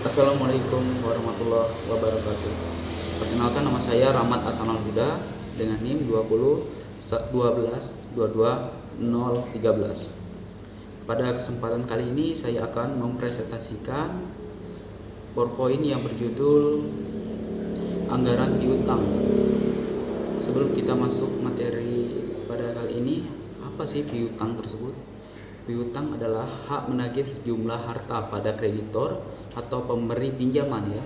Assalamualaikum warahmatullahi wabarakatuh. Perkenalkan, nama saya Rahmat Hasanul Huda dengan NIM 2012-22-013. Pada kesempatan kali ini saya akan mempresentasikan PowerPoint yang berjudul Anggaran Piutang. Sebelum kita masuk materi pada kali ini, apa sih piutang tersebut? Piutang adalah hak menagih sejumlah harta pada kreditor atau pemberi pinjaman ya.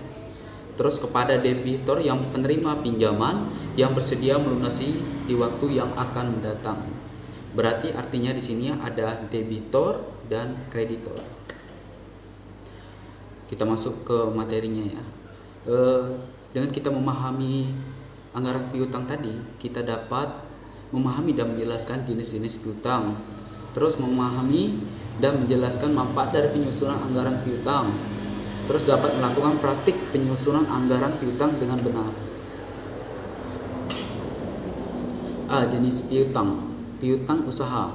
Terus kepada debitor yang penerima pinjaman yang bersedia melunasi di waktu yang akan mendatang. Berarti artinya di sini ada debitor dan kreditor. Kita masuk ke materinya ya. Dengan kita memahami anggaran piutang tadi, kita dapat memahami dan menjelaskan jenis-jenis piutang. Terus memahami dan menjelaskan manfaat dari penyusunan anggaran piutang. Terus dapat melakukan praktik penyusunan anggaran piutang dengan benar. Jenis piutang. Piutang usaha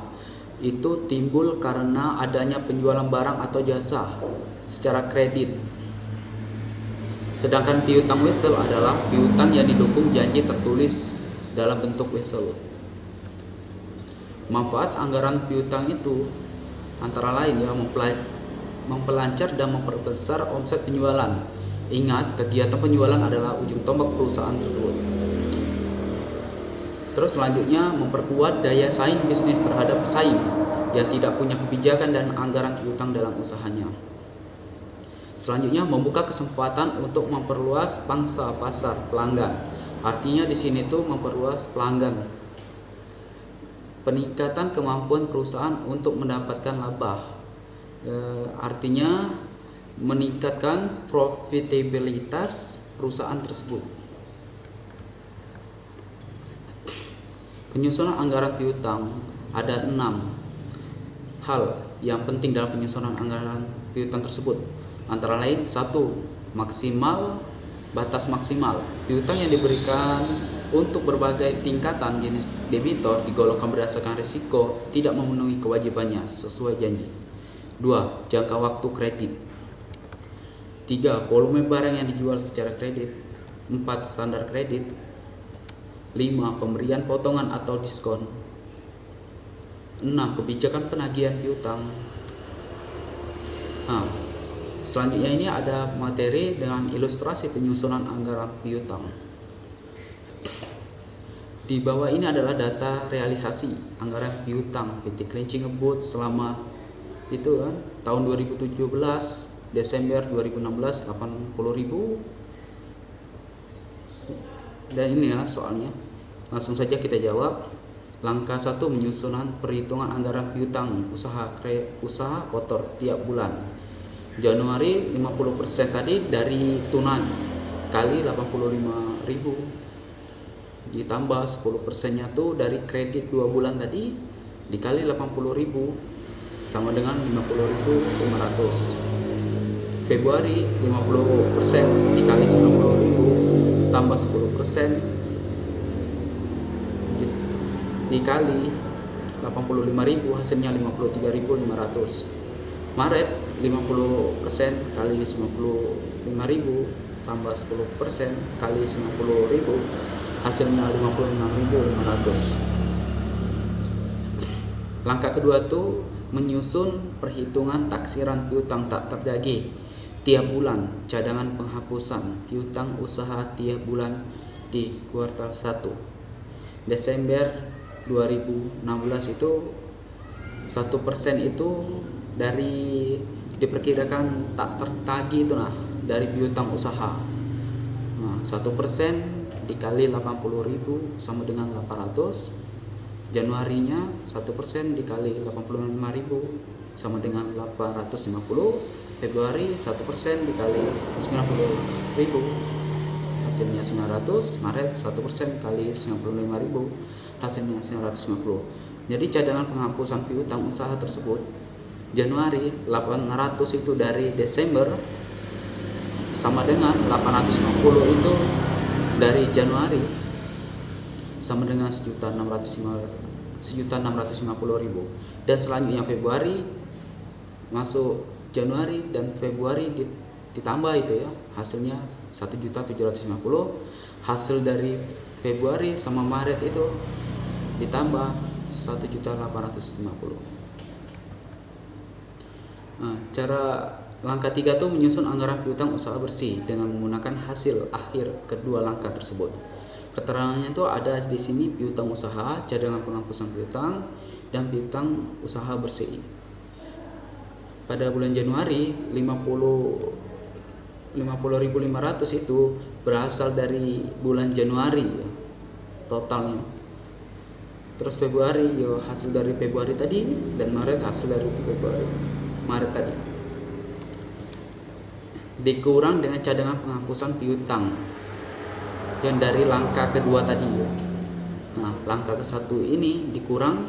itu timbul karena adanya penjualan barang atau jasa secara kredit. Sedangkan piutang wesel adalah piutang yang didukung janji tertulis dalam bentuk wesel. Manfaat anggaran piutang itu antara lain ya, mempelancar dan memperbesar omset penjualan. Ingat, kegiatan penjualan adalah ujung tombak perusahaan tersebut. Terus selanjutnya, memperkuat daya saing bisnis terhadap pesaing yang tidak punya kebijakan dan anggaran piutang dalam usahanya. Selanjutnya, membuka kesempatan untuk memperluas pangsa pasar pelanggan. Artinya di sini tuh memperluas pelanggan. Peningkatan kemampuan perusahaan untuk mendapatkan laba. Artinya meningkatkan profitabilitas perusahaan tersebut. Penyusunan anggaran piutang ada 6 hal yang penting dalam penyusunan anggaran piutang tersebut. Antara lain, 1. Batas maksimal. Piutang yang diberikan untuk berbagai tingkatan jenis debitor digolongkan berdasarkan risiko tidak memenuhi kewajibannya sesuai janji. 2. Jangka waktu kredit. 3. Volume barang yang dijual secara kredit. 4. Standar kredit. 5. Pemberian potongan atau diskon. 6. Kebijakan penagihan piutang. Selanjutnya ini ada materi dengan ilustrasi penyusunan anggaran piutang. Di bawah ini adalah data realisasi anggaran piutang PT Kelincing Ngebut selama itu kan tahun 2017 Desember 2016 80.000. Dan ini ya soalnya. Langsung saja kita jawab. Langkah 1, menyusunan perhitungan anggaran piutang usaha kotor tiap bulan. Januari 50% tadi dari tunai kali 85.000 ditambah 10%-nya tuh dari kredit 2 bulan tadi dikali 80.000 sama dengan 50.500. Februari 50% dikali 90.000 tambah 10% dikali 85.000 hasilnya 53.500. Maret 50% kali 95.000 tambah 10% kali 90.000 hasilnya 56.500. Langkah kedua tuh menyusun perhitungan taksiran piutang tak tertagih tiap bulan, cadangan penghapusan piutang usaha tiap bulan di kuartal 1. Desember 2016 itu 1% itu dari diperkirakan tak tertagih itu dari piutang usaha. 1% dikali 80.000 sama dengan 800. Januarinya 1% dikali 85.000 sama dengan 850. Februari 1% dikali 90.000 hasilnya 900. Maret 1% kali 95.000 hasilnya 950. Jadi cadangan penghapusan piutang usaha tersebut Januari 800 itu dari Desember sama dengan 850 itu dari Januari sama dengan 1.650 1.650.000. Dan selanjutnya Februari masuk Januari dan Februari ditambah itu ya, hasilnya 1.750.000. Hasil dari Februari sama Maret itu ditambah 1.850.000. Nah, cara langkah 3 itu menyusun anggaran piutang usaha bersih dengan menggunakan hasil akhir kedua langkah tersebut. Keterangannya itu ada di sini: piutang usaha, cadangan penghapusan piutang, dan piutang usaha bersih. Pada bulan Januari 50.500 itu berasal dari bulan Januari ya, totalnya. Terus Februari ya hasil dari Februari tadi, dan Maret hasil dari Maret tadi. Dikurang dengan cadangan penghapusan piutang yang dari langkah kedua tadi ya. Nah, langkah ke-1 ini dikurang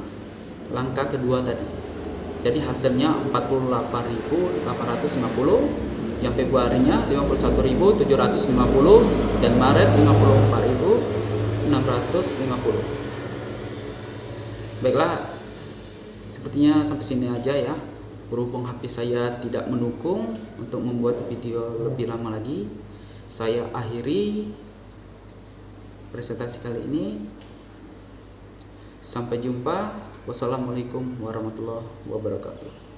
langkah kedua tadi. Jadi hasilnya 48.850, yang Februarinya 51.750, dan Maret 54.650. Baiklah, sepertinya sampai sini aja ya. Berhubung HP saya tidak mendukung untuk membuat video lebih lama lagi, saya akhiri presentasi kali ini. Sampai jumpa. Wassalamualaikum warahmatullahi wabarakatuh.